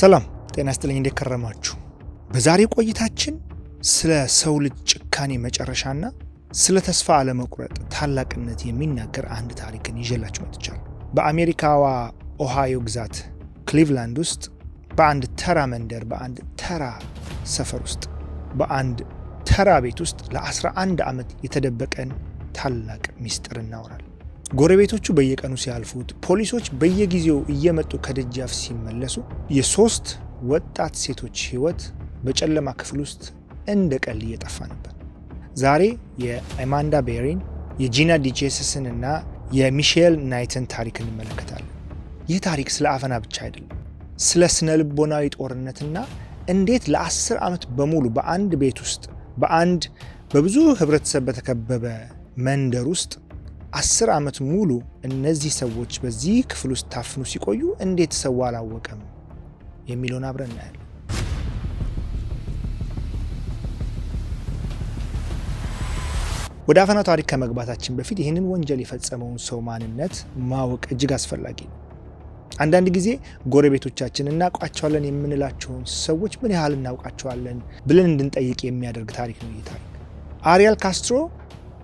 ሰላም ጤና ይስጥልኝ፣ እንዴት ከረማችሁ? በዛሬ ቆይታችን ስለ ሰው ልጅ ጭካኔ መጨረሻና ስለ ተስፋ አለመቁረጥ ታላቅነት የሚናገር አንድ ታሪክን ይዤላችሁ መጥቻለሁ። በአሜሪካዋ ኦሃዮ ግዛት ክሊቭላንድ ውስጥ በአንድ ተራ መንደር፣ በአንድ ተራ ሰፈር ውስጥ፣ በአንድ ተራ ቤት ውስጥ ለ11 ዓመት የተደበቀን ታላቅ ሚስጥር እናወራለን። ጎረቤቶቹ በየቀኑ ሲያልፉት፣ ፖሊሶች በየጊዜው እየመጡ ከደጃፍ ሲመለሱ፣ የሶስት ወጣት ሴቶች ህይወት በጨለማ ክፍል ውስጥ እንደ ቀልድ እየጠፋ ነበር። ዛሬ የአማንዳ ቤሪን፣ የጂና ዲጄሰስን እና የሚሼል ናይትን ታሪክ እንመለከታለን። ይህ ታሪክ ስለ አፈና ብቻ አይደለም፣ ስለ ስነ ልቦናዊ ጦርነትና እንዴት ለ10 ዓመት በሙሉ በአንድ ቤት ውስጥ በአንድ በብዙ ህብረተሰብ በተከበበ መንደር ውስጥ 10 ዓመት ሙሉ እነዚህ ሰዎች በዚህ ክፍል ውስጥ ታፍኑ ሲቆዩ እንዴት ሰው አላወቀም የሚለውን አብረን እናያለን። ወደ አፈናው ታሪክ ከመግባታችን በፊት ይህንን ወንጀል የፈጸመውን ሰው ማንነት ማወቅ እጅግ አስፈላጊ ነው። አንዳንድ ጊዜ ጎረቤቶቻችን እናውቃቸዋለን የምንላቸውን ሰዎች ምን ያህል እናውቃቸዋለን ብለን እንድንጠይቅ የሚያደርግ ታሪክ ነው ይህ ታሪክ። አሪያል ካስትሮ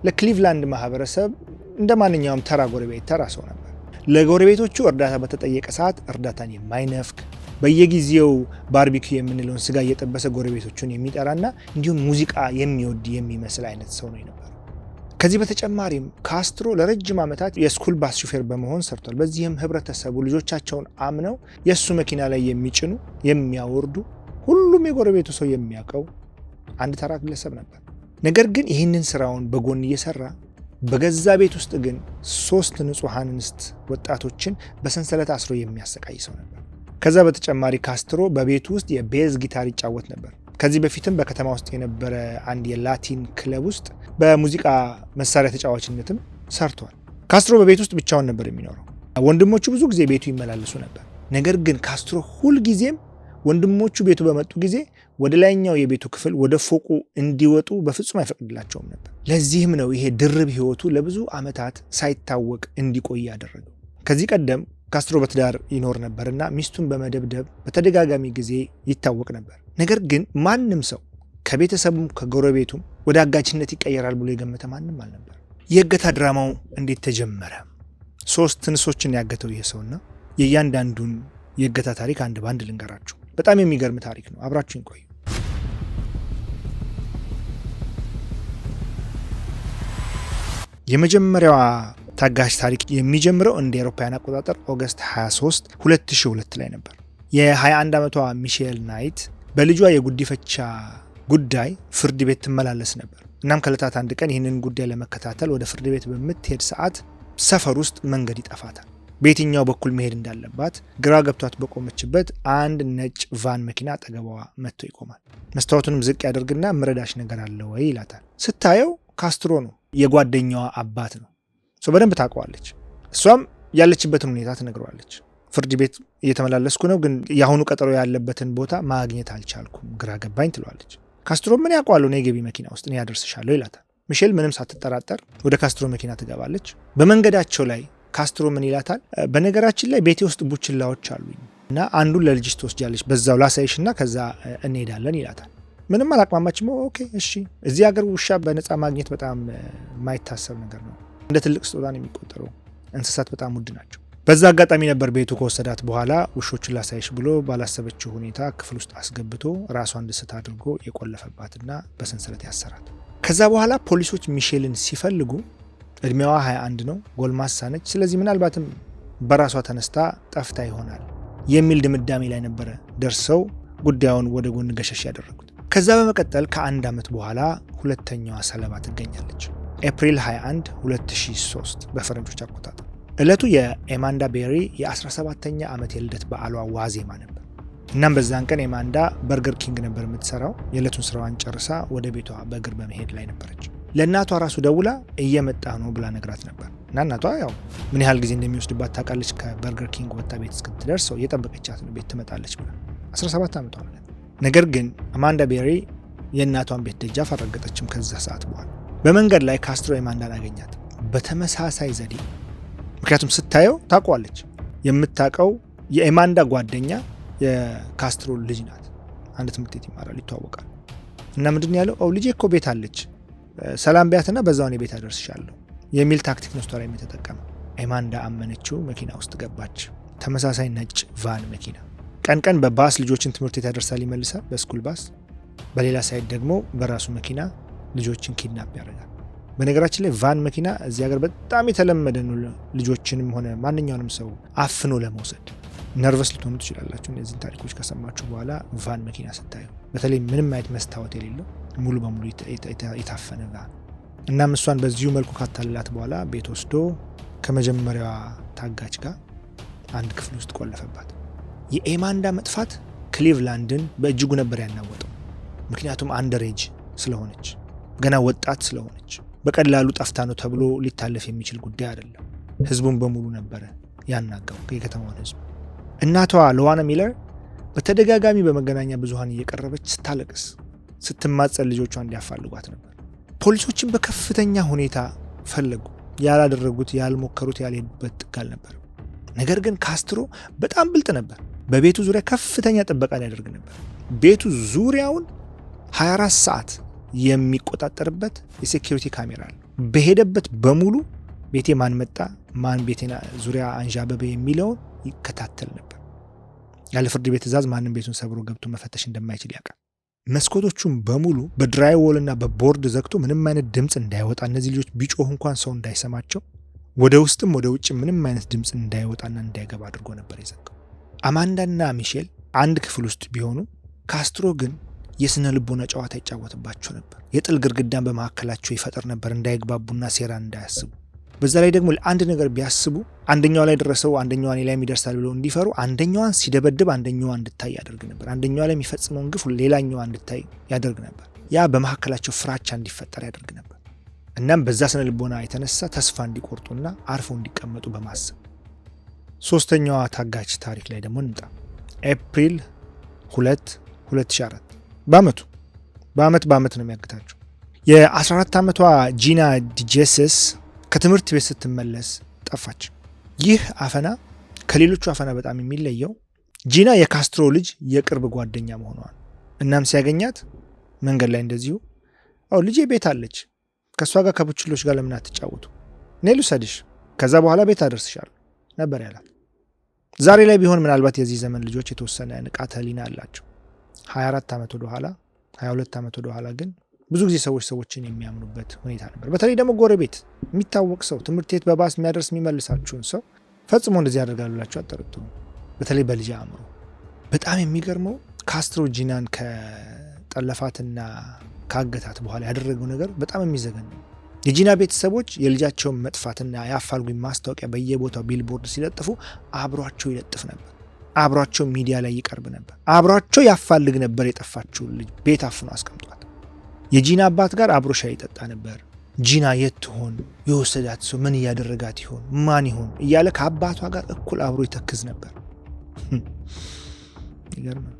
ለክሊቭላንድ ማህበረሰብ እንደ ማንኛውም ተራ ጎረቤት ተራ ሰው ነበር። ለጎረቤቶቹ እርዳታ በተጠየቀ ሰዓት እርዳታን የማይነፍክ፣ በየጊዜው ባርቢኪው የምንለውን ስጋ እየጠበሰ ጎረቤቶቹን የሚጠራና እንዲሁም ሙዚቃ የሚወድ የሚመስል አይነት ሰው ነው የነበረው። ከዚህ በተጨማሪም ካስትሮ ለረጅም ዓመታት የስኩል ባስ ሹፌር በመሆን ሰርቷል። በዚህም ህብረተሰቡ ልጆቻቸውን አምነው የእሱ መኪና ላይ የሚጭኑ የሚያወርዱ፣ ሁሉም የጎረቤቱ ሰው የሚያውቀው አንድ ተራ ግለሰብ ነበር። ነገር ግን ይህንን ስራውን በጎን እየሰራ በገዛ ቤት ውስጥ ግን 3 ንጹሐን እንስት ወጣቶችን በሰንሰለት አስሮ የሚያሰቃይ ሰው ነበር። ከዛ በተጨማሪ ካስትሮ በቤቱ ውስጥ የቤዝ ጊታር ይጫወት ነበር። ከዚህ በፊትም በከተማ ውስጥ የነበረ አንድ የላቲን ክለብ ውስጥ በሙዚቃ መሳሪያ ተጫዋችነትም ሰርቷል። ካስትሮ በቤት ውስጥ ብቻውን ነበር የሚኖረው። ወንድሞቹ ብዙ ጊዜ ቤቱ ይመላለሱ ነበር። ነገር ግን ካስትሮ ሁልጊዜም ወንድሞቹ ቤቱ በመጡ ጊዜ ወደ ላይኛው የቤቱ ክፍል ወደ ፎቁ እንዲወጡ በፍጹም አይፈቅድላቸውም ነበር። ለዚህም ነው ይሄ ድርብ ህይወቱ ለብዙ ዓመታት ሳይታወቅ እንዲቆይ ያደረገው። ከዚህ ቀደም ካስትሮ በትዳር ይኖር ነበርና ሚስቱን በመደብደብ በተደጋጋሚ ጊዜ ይታወቅ ነበር። ነገር ግን ማንም ሰው ከቤተሰቡም ከጎረቤቱም ወደ አጋችነት ይቀየራል ብሎ የገመተ ማንም አልነበር። የእገታ ድራማው እንዴት ተጀመረ? 3 እንስቶችን ያገተው ይሄ ሰውና የእያንዳንዱን የእገታ ታሪክ አንድ ባንድ ልንገራችሁ። በጣም የሚገርም ታሪክ ነው። አብራችሁን ቆዩ። የመጀመሪያዋ ታጋሽ ታሪክ የሚጀምረው እንደ አውሮፓውያን አቆጣጠር ኦገስት 23 2002 ላይ ነበር። የ21 ዓመቷ ሚሼል ናይት በልጇ የጉዲፈቻ ጉዳይ ፍርድ ቤት ትመላለስ ነበር። እናም ከዕለታት አንድ ቀን ይህንን ጉዳይ ለመከታተል ወደ ፍርድ ቤት በምትሄድ ሰዓት ሰፈር ውስጥ መንገድ ይጠፋታል። በየትኛው በኩል መሄድ እንዳለባት ግራ ገብቷት በቆመችበት አንድ ነጭ ቫን መኪና አጠገቧ መጥቶ ይቆማል። መስታወቱንም ዝቅ ያደርግና ምረዳሽ ነገር አለ ወይ ይላታል። ስታየው ካስትሮ ነው፣ የጓደኛዋ አባት ነው። በደንብ ታውቀዋለች። እሷም ያለችበትን ሁኔታ ትነግረዋለች። ፍርድ ቤት እየተመላለስኩ ነው፣ ግን የአሁኑ ቀጠሮ ያለበትን ቦታ ማግኘት አልቻልኩም፣ ግራ ገባኝ ትለዋለች። ካስትሮ ምን ያውቀዋለሁ፣ እኔ የገቢ መኪና ውስጥ እኔ ያደርስሻለሁ ይላታል። ሚሼል ምንም ሳትጠራጠር ወደ ካስትሮ መኪና ትገባለች። በመንገዳቸው ላይ ካስትሮ ምን ይላታል? በነገራችን ላይ ቤቴ ውስጥ ቡችላዎች አሉኝ እና አንዱን ለልጅሽ ትወስጃለች፣ በዛው ላሳይሽና ከዛ እንሄዳለን ይላታል። ምንም አላቅማማችም። ኦኬ እሺ። እዚህ ሀገር ውሻ በነፃ ማግኘት በጣም የማይታሰብ ነገር ነው። እንደ ትልቅ ስጦታ ነው የሚቆጠረው። እንስሳት በጣም ውድ ናቸው። በዛ አጋጣሚ ነበር ቤቱ ከወሰዳት በኋላ ውሾችን ላሳይሽ ብሎ ባላሰበችው ሁኔታ ክፍል ውስጥ አስገብቶ ራሷን እንድስት አድርጎ የቆለፈባትና በሰንሰለት ያሰራት። ከዛ በኋላ ፖሊሶች ሚሼልን ሲፈልጉ እድሜዋ 21 ነው፣ ጎልማሳ ነች። ስለዚህ ምናልባትም በራሷ ተነስታ ጠፍታ ይሆናል የሚል ድምዳሜ ላይ ነበረ ደርሰው ጉዳዩን ወደ ጎን ገሸሽ ያደረጉት። ከዛ በመቀጠል ከ1 ዓመት በኋላ ሁለተኛዋ ሰለባ ትገኛለች። ኤፕሪል 21 2003 በፈረንጆች አቆጣጠር። ዕለቱ የአማንዳ ቤሪ የ17ኛ ዓመት የልደት በዓሏ ዋዜማ ነበር። እናም በዛን ቀን አማንዳ በርገር ኪንግ ነበር የምትሰራው። የዕለቱን ስራዋን ጨርሳ ወደ ቤቷ በእግር በመሄድ ላይ ነበረች። ለእናቷ ራሱ ደውላ እየመጣ ነው ብላ ነግራት ነበር እና እናቷ ያው ምን ያህል ጊዜ እንደሚወስድባት ታውቃለች። ከበርገር ኪንግ ወጣ ቤት እስክትደርስ ሰው እየጠበቀቻት ነው፣ ቤት ትመጣለች ብላ 17 ዓመቷ ነው። ነገር ግን አማንዳ ቤሪ የእናቷን ቤት ደጃፍ አልረገጠችም። ከዛ ሰዓት በኋላ በመንገድ ላይ ካስትሮ አማንዳን አገኛት በተመሳሳይ ዘዴ። ምክንያቱም ስታየው ታውቋለች። የምታውቀው የአማንዳ ጓደኛ የካስትሮ ልጅ ናት። አንድ ትምህርት ቤት ይማራል፣ ይተዋወቃል። እና ምንድን ያለው ልጄ እኮ ቤት አለች፣ ሰላም ቢያትና በዛውን የቤት አደርስሻለሁ የሚል ታክቲክ ነው ስቶሪ የተጠቀመው። አማንዳ አመነችው። መኪና ውስጥ ገባች። ተመሳሳይ ነጭ ቫን መኪና። ቀን ቀን በባስ ልጆችን ትምህርት ቤት ያደርሳል፣ ይመልሳል በስኩል ባስ። በሌላ ሳይድ ደግሞ በራሱ መኪና ልጆችን ኪድናፕ ያደርጋል። በነገራችን ላይ ቫን መኪና እዚህ ሀገር በጣም የተለመደ ነው፣ ልጆችንም ሆነ ማንኛውንም ሰው አፍኖ ለመውሰድ። ነርቨስ ልትሆኑ ትችላላችሁ እነዚህን ታሪኮች ከሰማችሁ በኋላ ቫን መኪና ስታዩ፣ በተለይ ምንም አይነት መስታወት የሌለው ሙሉ በሙሉ የታፈነ ቫን። እናም እሷን በዚሁ መልኩ ካታለላት በኋላ ቤት ወስዶ ከመጀመሪያዋ ታጋች ጋር አንድ ክፍል ውስጥ ቆለፈባት። የአማንዳ መጥፋት ክሊቭላንድን በእጅጉ ነበር ያናወጠው። ምክንያቱም አንደሬጅ ስለሆነች፣ ገና ወጣት ስለሆነች በቀላሉ ጠፍታ ነው ተብሎ ሊታለፍ የሚችል ጉዳይ አይደለም። ህዝቡን በሙሉ ነበረ ያናጋው፣ የከተማውን ህዝብ። እናቷ ሎዋና ሚለር በተደጋጋሚ በመገናኛ ብዙሃን እየቀረበች ስታለቅስ፣ ስትማጸን ልጆቿ እንዲያፋልጓት ነበር። ፖሊሶችን በከፍተኛ ሁኔታ ፈለጉ። ያላደረጉት፣ ያልሞከሩት፣ ያልሄዱበት ጥግ አልነበረም። ነገር ግን ካስትሮ በጣም ብልጥ ነበር። በቤቱ ዙሪያ ከፍተኛ ጥበቃ ያደርግ ነበር። ቤቱ ዙሪያውን 24 ሰዓት የሚቆጣጠርበት የሴኪሪቲ ካሜራ አለ። በሄደበት በሙሉ ቤቴ ማን መጣ፣ ማን ቤቴና ዙሪያ አንዣበበ የሚለውን ይከታተል ነበር። ያለ ፍርድ ቤት ትዕዛዝ ማንም ቤቱን ሰብሮ ገብቶ መፈተሽ እንደማይችል ያውቃል። መስኮቶቹም በሙሉ በድራይ ዎልና በቦርድ ዘግቶ ምንም አይነት ድምፅ እንዳይወጣ፣ እነዚህ ልጆች ቢጮህ እንኳን ሰው እንዳይሰማቸው፣ ወደ ውስጥም ወደ ውጭ ምንም አይነት ድምፅ እንዳይወጣና እንዳይገባ አድርጎ ነበር የዘጋው። አማንዳና ሚሼል አንድ ክፍል ውስጥ ቢሆኑ፣ ካስትሮ ግን የስነ ልቦና ጨዋታ ይጫወትባቸው ነበር። የጥል ግድግዳን በመካከላቸው ይፈጠር ነበር፣ እንዳይግባቡና ሴራን እንዳያስቡ። በዛ ላይ ደግሞ ለአንድ ነገር ቢያስቡ አንደኛዋ ላይ ደረሰው አንደኛዋ ላይ የሚደርሳል ብለው እንዲፈሩ አንደኛዋን ሲደበድብ አንደኛዋ እንድታይ ያደርግ ነበር። አንደኛዋ ላይ የሚፈጽመውን ግፍ ሌላኛዋ እንድታይ ያደርግ ነበር። ያ በመካከላቸው ፍራቻ እንዲፈጠር ያደርግ ነበር። እናም በዛ ስነ ልቦና የተነሳ ተስፋ እንዲቆርጡና አርፈው እንዲቀመጡ በማሰብ ሶስተኛዋ ታጋች ታሪክ ላይ ደግሞ እንምጣ። ኤፕሪል 2 2004 በአመት ነው የሚያግታቸው። የ14 ዓመቷ ጂና ዲጄስስ ከትምህርት ቤት ስትመለስ ጠፋች። ይህ አፈና ከሌሎቹ አፈና በጣም የሚለየው ጂና የካስትሮ ልጅ የቅርብ ጓደኛ መሆኗን። እናም ሲያገኛት መንገድ ላይ እንደዚሁ ልጄ ቤት አለች፣ ከእሷ ጋር ከቡችሎች ጋር ለምን አትጫወቱ? እኔ ልውሰድሽ፣ ከዛ በኋላ ቤት አደርስሻለሁ ነበር ያላት። ዛሬ ላይ ቢሆን ምናልባት የዚህ ዘመን ልጆች የተወሰነ ንቃተ ህሊና አላቸው። 24 ዓመት ወደ ኋላ 22 ዓመት ወደ ኋላ ግን ብዙ ጊዜ ሰዎችን የሚያምኑበት ሁኔታ ነበር። በተለይ ደግሞ ጎረቤት፣ የሚታወቅ ሰው፣ ትምህርት ቤት በባስ የሚያደርስ የሚመልሳችሁን ሰው ፈጽሞ እንደዚህ ያደርጋሉላችሁ አጠርጥሩ። በተለይ በልጅ አእምሮ። በጣም የሚገርመው ካስትሮ ጂናን ከጠለፋትና ካገታት በኋላ ያደረገው ነገር በጣም የሚዘገን ነው። የጂና ቤተሰቦች የልጃቸውን መጥፋትና የአፋልጉኝ ማስታወቂያ በየቦታው ቢልቦርድ ሲለጥፉ አብሯቸው ይለጥፍ ነበር። አብሯቸው ሚዲያ ላይ ይቀርብ ነበር። አብሯቸው ያፋልግ ነበር። የጠፋችውን ልጅ ቤት አፍኖ አስቀምጧል። የጂና አባት ጋር አብሮ ሻይ ይጠጣ ነበር። ጂና የት ትሆን? የወሰዳት ሰው ምን እያደረጋት ይሆን? ማን ይሆን እያለ ከአባቷ ጋር እኩል አብሮ ይተክዝ ነበር። ይገርማል።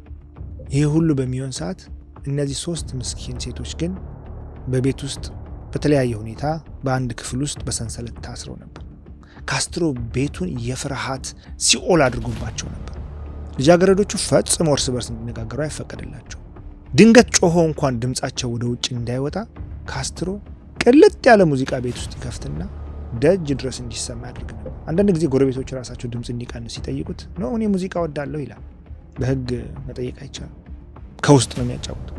ይህ ሁሉ በሚሆን ሰዓት እነዚህ 3 ምስኪን ሴቶች ግን በቤት ውስጥ በተለያየ ሁኔታ በአንድ ክፍል ውስጥ በሰንሰለት ታስረው ነበር። ካስትሮ ቤቱን የፍርሃት ሲኦል አድርጎባቸው ነበር። ልጃገረዶቹ ፈጽሞ እርስ በርስ እንዲነጋገሩ አይፈቀድላቸው። ድንገት ጮሆ እንኳን ድምጻቸው ወደ ውጭ እንዳይወጣ ካስትሮ ቅልጥ ያለ ሙዚቃ ቤት ውስጥ ይከፍትና ደጅ ድረስ እንዲሰማ ያደርግ ነበር። አንዳንድ ጊዜ ጎረቤቶች ራሳቸው ድምጽ እንዲቀንስ ሲጠይቁት ነው እኔ ሙዚቃ ወዳለሁ ይላል። በህግ መጠየቅ አይቻልም። ከውስጥ ነው የሚያጫውተው።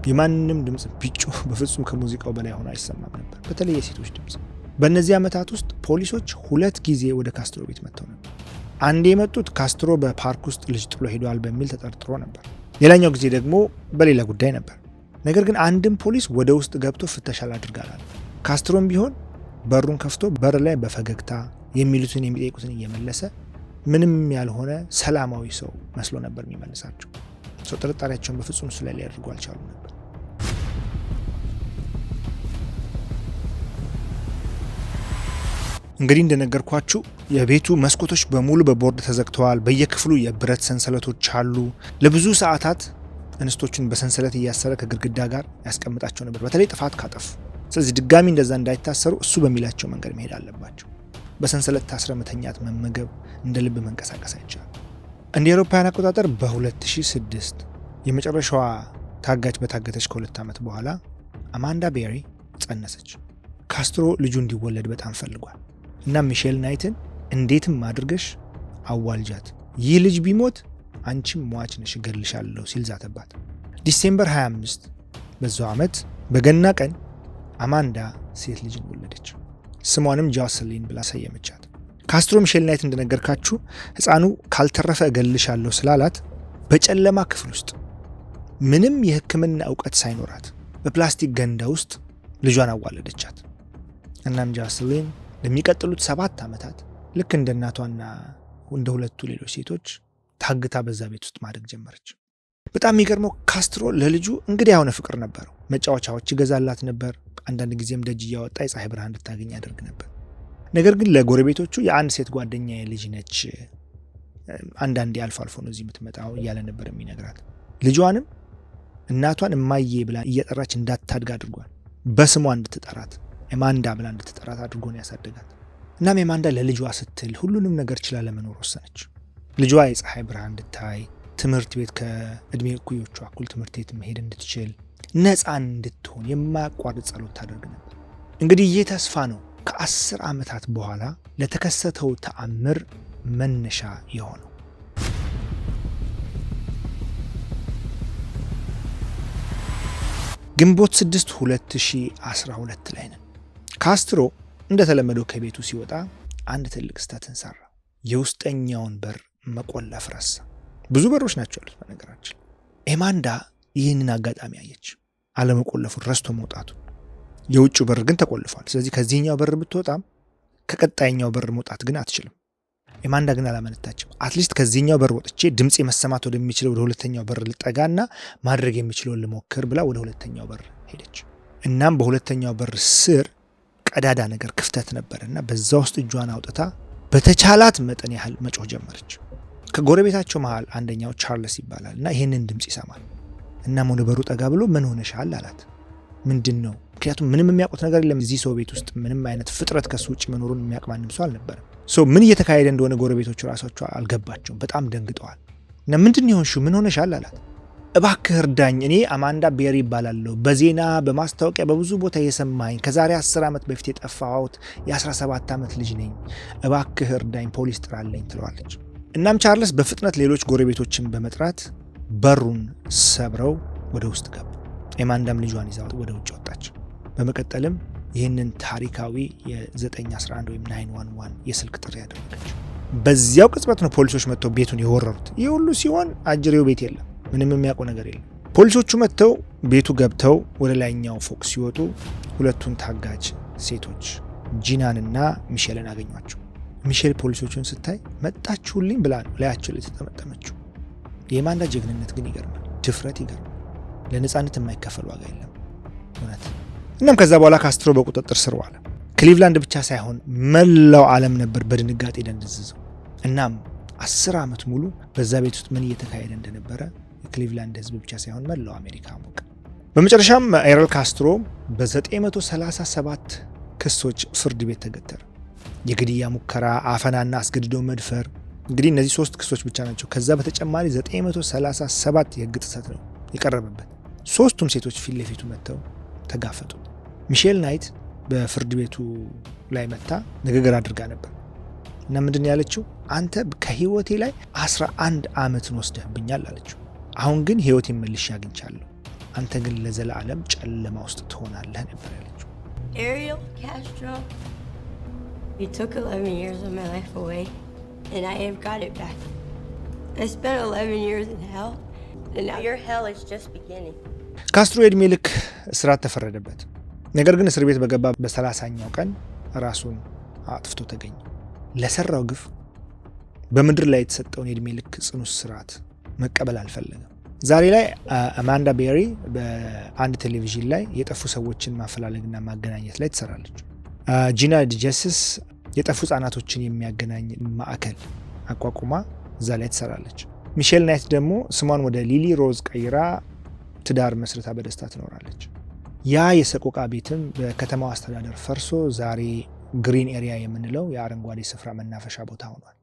የማንም ድምጽ ቢጮህ በፍጹም ከሙዚቃው በላይ ሆኖ አይሰማም ነበር፣ በተለይ የሴቶች ድምጽ። በእነዚህ ዓመታት ውስጥ ፖሊሶች 2 ጊዜ ወደ ካስትሮ ቤት መጥተው ነበር። አንዴ የመጡት ካስትሮ በፓርክ ውስጥ ልጅ ጥሎ ሄዷል በሚል ተጠርጥሮ ነበር። ሌላኛው ጊዜ ደግሞ በሌላ ጉዳይ ነበር። ነገር ግን አንድም ፖሊስ ወደ ውስጥ ገብቶ ፍተሻ አላደርጋል። ካስትሮም ቢሆን በሩን ከፍቶ በር ላይ በፈገግታ የሚሉትን የሚጠይቁትን እየመለሰ ምንም ያልሆነ ሰላማዊ ሰው መስሎ ነበር የሚመልሳቸው። ሰው ጥርጣሬያቸውን በፍጹም እሱ ላይ ሊያደርጉ አልቻሉ ነበር። እንግዲህ እንደነገርኳችሁ የቤቱ መስኮቶች በሙሉ በቦርድ ተዘግተዋል። በየክፍሉ የብረት ሰንሰለቶች አሉ። ለብዙ ሰዓታት እንስቶችን በሰንሰለት እያሰረ ከግድግዳ ጋር ያስቀምጣቸው ነበር፣ በተለይ ጥፋት ካጠፉ። ስለዚህ ድጋሚ እንደዛ እንዳይታሰሩ እሱ በሚላቸው መንገድ መሄድ አለባቸው። በሰንሰለት ታስረ መተኛት፣ መመገብ፣ እንደ ልብ መንቀሳቀስ አይቻልም። እንደ አውሮፓውያን አቆጣጠር በ2006 የመጨረሻዋ ታጋች በታገተች ከ2 ዓመት በኋላ አማንዳ ቤሪ ጸነሰች። ካስትሮ ልጁ እንዲወለድ በጣም ፈልጓል እና ሚሼል ናይትን እንዴትም አድርገሽ አዋልጃት፣ ይህ ልጅ ቢሞት አንቺም ሟች ነሽ እገልሻለሁ ሲል ዛተባት። ዲሴምበር 25 በዛው ዓመት በገና ቀን አማንዳ ሴት ልጅን ወለደች። ስሟንም ጆስሊን ብላ ሰየመቻት። ካስትሮ ሚሼል ናይት እንደነገርካችሁ ሕፃኑ ካልተረፈ እገልሻለሁ ስላላት በጨለማ ክፍል ውስጥ ምንም የሕክምና ዕውቀት ሳይኖራት በፕላስቲክ ገንዳ ውስጥ ልጇን አዋለደቻት። እናም ጆስሊን ለሚቀጥሉት 7 ዓመታት ልክ እንደ እናቷና እንደ ሁለቱ ሌሎች ሴቶች ታግታ በዛ ቤት ውስጥ ማደግ ጀመረች። በጣም የሚገርመው ካስትሮ ለልጁ እንግዲህ የሆነ ፍቅር ነበረው። መጫወቻዎች ይገዛላት ነበር። አንዳንድ ጊዜም ደጅ እያወጣ የፀሐይ ብርሃን እንድታገኝ ያደርግ ነበር። ነገር ግን ለጎረቤቶቹ የአንድ ሴት ጓደኛ ልጅ ነች፣ አንዳንዴ አልፎ አልፎ ነው እዚህ የምትመጣው እያለ ነበር የሚነግራት። ልጇንም እናቷን እማዬ ብላ እየጠራች እንዳታድግ አድርጓል። በስሟ እንድትጠራት ኤማንዳ ብላ እንድትጠራት አድርጎ ነው ያሳደጋት። እናም ኤማንዳ ለልጇ ስትል ሁሉንም ነገር ችላ ለመኖር ወሰነች። ልጇ የፀሐይ ብርሃን እንድታይ፣ ትምህርት ቤት ከእድሜ እኩዮቿ እኩል ትምህርት ቤት መሄድ እንድትችል፣ ነፃን እንድትሆን የማያቋርጥ ጸሎት ታደርግ ነበር። እንግዲህ ይህ ተስፋ ነው ከ10 ዓመታት በኋላ ለተከሰተው ተአምር መነሻ የሆነው። ግንቦት 6 2012 ላይ ነን። ካስትሮ እንደተለመደው ከቤቱ ሲወጣ አንድ ትልቅ ስህተትን ሰራ። የውስጠኛውን በር መቆለፍ ረሳ። ብዙ በሮች ናቸው ያሉት በነገራችን። ኤማንዳ ይህንን አጋጣሚ አየች፣ አለመቆለፉን ረስቶ መውጣቱ። የውጭው በር ግን ተቆልፏል። ስለዚህ ከዚህኛው በር ብትወጣም ከቀጣይኛው በር መውጣት ግን አትችልም። ኤማንዳ ግን አላመነታችም። አትሊስት ከዚህኛው በር ወጥቼ ድምጽ መሰማት ወደሚችለው ወደ ሁለተኛው በር ልጠጋና ማድረግ የሚችለውን ልሞክር ብላ ወደ ሁለተኛው በር ሄደች። እናም በሁለተኛው በር ስር ቀዳዳ ነገር ክፍተት ነበርና በዛ ውስጥ እጇን አውጥታ በተቻላት መጠን ያህል መጮህ ጀመረች። ከጎረቤታቸው መሃል አንደኛው ቻርልስ ይባላል እና ይህንን ድምጽ ይሰማል። እናም ወደ በሩ ጠጋ ብሎ ምን ሆነሻል አላት። ምንድን ነው? ምክንያቱም ምንም የሚያውቁት ነገር የለም። እዚህ ሰው ቤት ውስጥ ምንም አይነት ፍጥረት ከሱ ውጭ መኖሩን የሚያውቅ ማንም ሰው አልነበረም። ምን እየተካሄደ እንደሆነ ጎረቤቶቹ ራሳቸው አልገባቸውም። በጣም ደንግጠዋል። እና ምንድን ይሆንሽው? ምን ሆነሻል አላት። እባክህ እርዳኝ፣ እኔ አማንዳ ቤሪ ይባላለሁ፣ በዜና በማስታወቂያ በብዙ ቦታ የሰማኝ ከዛሬ 10 ዓመት በፊት የጠፋሁት የ17 ዓመት ልጅ ነኝ፣ እባክህ እርዳኝ፣ ፖሊስ ጥራለኝ ትለዋለች። እናም ቻርልስ በፍጥነት ሌሎች ጎረቤቶችን በመጥራት በሩን ሰብረው ወደ ውስጥ ገቡ። ኤማንዳም ልጇን ይዛ ወደ ውጭ ወጣች። በመቀጠልም ይህንን ታሪካዊ የ911 ወይም 911 የስልክ ጥሪ ያደረገች። በዚያው ቅጽበት ነው ፖሊሶች መጥተው ቤቱን የወረሩት። ይህ ሁሉ ሲሆን አጅሬው ቤት የለም፣ ምንም የሚያውቁ ነገር የለም። ፖሊሶቹ መጥተው ቤቱ ገብተው ወደ ላይኛው ፎቅ ሲወጡ ሁለቱን ታጋጅ ሴቶች ጂናንና ሚሼልን አገኟቸው። ሚሼል ፖሊሶቹን ስታይ መጣችሁልኝ ብላ ነው ላያቸው ላይ ተጠመጠመችው። የኤማንዳ ጀግንነት ግን ይገርማል፣ ድፍረት ይገርማል። ለነጻነት የማይከፈል ዋጋ የለም እውነት። እናም ከዛ በኋላ ካስትሮ በቁጥጥር ስር ዋለ። ክሊቭላንድ ብቻ ሳይሆን መላው ዓለም ነበር በድንጋጤ ደንዝዘው። እናም 10 ዓመት ሙሉ በዛ ቤት ውስጥ ምን እየተካሄደ እንደነበረ የክሊቭላንድ ሕዝብ ብቻ ሳይሆን መላው አሜሪካ አወቀ። በመጨረሻም ኤረል ካስትሮ በ937 ክሶች ፍርድ ቤት ተገተረ። የግድያ ሙከራ፣ አፈናና አስገድዶ መድፈር። እንግዲህ እነዚህ 3 ክሶች ብቻ ናቸው። ከዛ በተጨማሪ 937 የህግ ጥሰት ነው የቀረበበት። 3ቱም ሴቶች ፊት ለፊቱ መጥተው ተጋፈጡ። ሚሼል ናይት በፍርድ ቤቱ ላይ መታ ንግግር አድርጋ ነበር እና ምንድን ያለችው? አንተ ከህይወቴ ላይ 11 ዓመትን ወስደህብኛል አለችው። አሁን ግን ህይወቴን መልሼ አግኝቻለሁ፣ አንተ ግን ለዘላለም ጨለማ ውስጥ ትሆናለህ ነበር ያለችው። Ariel Castro, you took 11 years of my life away and I have got it back. I spent 11 years in hell and now your hell is just beginning. ካስትሮ የዕድሜ ልክ እስራት ተፈረደበት። ነገር ግን እስር ቤት በገባ በ30ኛው ቀን ራሱን አጥፍቶ ተገኘ። ለሰራው ግፍ በምድር ላይ የተሰጠውን የዕድሜ ልክ ጽኑ እስራት መቀበል አልፈለገም። ዛሬ ላይ አማንዳ ቤሪ በአንድ ቴሌቪዥን ላይ የጠፉ ሰዎችን ማፈላለግና ማገናኘት ላይ ትሰራለች። ጂና ዲጀስስ የጠፉ ህጻናቶችን የሚያገናኝ ማዕከል አቋቁማ እዛ ላይ ትሰራለች። ሚሼል ናይት ደግሞ ስሟን ወደ ሊሊ ሮዝ ቀይራ ትዳር መስርታ በደስታ ትኖራለች። ያ የሰቆቃ ቤትም በከተማው አስተዳደር ፈርሶ ዛሬ ግሪን ኤሪያ የምንለው የአረንጓዴ ስፍራ መናፈሻ ቦታ ሆኗል።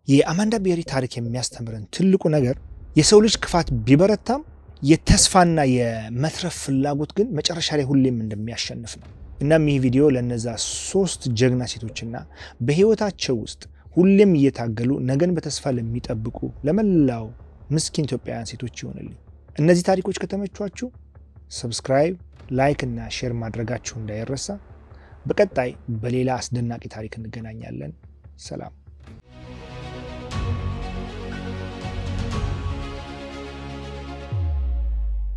የአማንዳ ቤሪ ታሪክ የሚያስተምረን ትልቁ ነገር የሰው ልጅ ክፋት ቢበረታም የተስፋና የመትረፍ ፍላጎት ግን መጨረሻ ላይ ሁሌም እንደሚያሸንፍ ነው። እናም ይህ ቪዲዮ ለነዛ 3 ጀግና ሴቶችና በህይወታቸው ውስጥ ሁሌም እየታገሉ ነገን በተስፋ ለሚጠብቁ ለመላው ምስኪን ኢትዮጵያውያን ሴቶች ይሆንልኝ። እነዚህ ታሪኮች ከተመቿችሁ ሰብስክራይብ፣ ላይክ እና ሼር ማድረጋችሁ እንዳይረሳ። በቀጣይ በሌላ አስደናቂ ታሪክ እንገናኛለን። ሰላም።